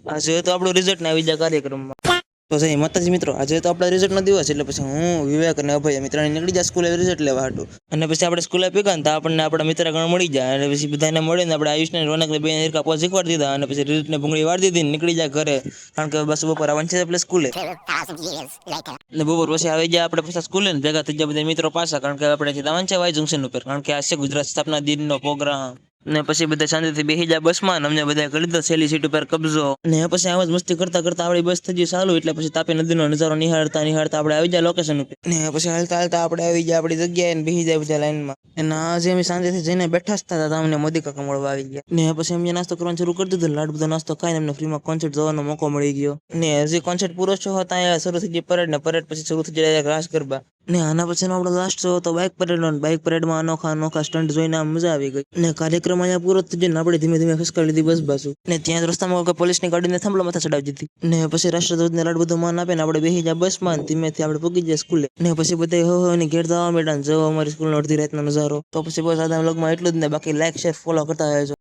આજે તો આપણું રિઝલ્ટ ના આવી જાય કાર્યક્રમમાં. તો જય માતાજી મિત્રો, આજે તો આપણા રિઝલ્ટનો દિવસ, એટલે પછી હું વિવેક અને અભય મિત્રને નીકળી જાય સ્કૂલે રિઝલ્ટ લેવા હતું. અને પછી આપણે સ્કૂલે ભેગા ને તો આપણને આપણા મિત્ર ગણ મળી જાય, અને પછી બધાને મળીને આપણે આયુષને રોનકને બે હિરકા પોઝ શીખવાડી દીધા, અને પછી રિઝલ્ટને ભૂંગળી વાળી દીધી, નીકળી જાય ઘરે. કારણ કે બસ બપોર આવવાનું છે એટલે સ્કૂલે. ને બપોર પછી આવી ગયા આપણે પછી સ્કૂલે ને ભેગા થઈ ગયા બધા મિત્રો પાછા, કારણ કે આપણે જવાનું છે વાય જંકશન ઉપર, કારણ કે આ છે ગુજરાત સ્થાપના દિનનો પ્રોગ્રામ. ને પછી બધા શાંતિથી બેસી જાય બસમાં, અમને બધા કરી દીધો છેલ્લી સીટ ઉપર કબજો. ને પછી આમ જ મસ્તી કરતા કરતા આપણી બસ થઈ ગઈ ચાલુ, એટલે પછી તાપી નદીનો નજારો નિહાળતા નિહાળતા આપણે આવી જાય લોકેશન ઉપર. ને પછી હાલતા હાલતા આપણે આવી જાય આપણી જગ્યાએ ને બેસી જાય બધા લાઈનમાં. અને આજે અમે શાંતિથી જઈને બેઠા જ હતા, અમને મોદી કાકા મળવા આવી ગયા. ને પછી અમે નાસ્તો કરવાનું શરૂ કરી દીધો, લાડ બધો નાસ્તો ખાઈને અમને ફ્રીમાં કોન્સર્ટ જોવાનો મોકો મળી ગયો. ને હજી કોન્સર્ટ પૂરો થયો હતો, અહીંયા શરૂ થઈ ગઈ પરેડ, ને પરેડ પછી શરૂ થઈ જાય રાસ ગરબા. ને આના પછીનો આપણો લાસ્ટ શો હતો બાઇક પરેડનો. બાઇક પરેડમાં અનોખા સ્ટન્ટ જોઈને આમ મજા આવી ગઈ. ને કાર્યક્રમ અહીંયા પૂરો થઈ જઈને આપણે ધીમે ધીમે ખસકાડી લીધી બસ બાજુ. ને ત્યાં રસ્તામાં પોલીસની ગાડીને થાંભલો માથે ચડાવી દીધી. ને પછી રાષ્ટ્રધ્વજને લાડ બધું માન આપે ને આપણે બેસી જાય બસમાં, ધીમેથી આપણે પૂગી જાય સ્કૂલે. ને પછી બધા હો ની ઘેર જવા માંડ્યા, જો અમારી સ્કૂલનો અડધી રાતનો નજારો. તો પછી બસ આદા વ્લોગમાં એટલું જ ને, બાકી લાઈક શેર ફોલો કરતા રહેજો.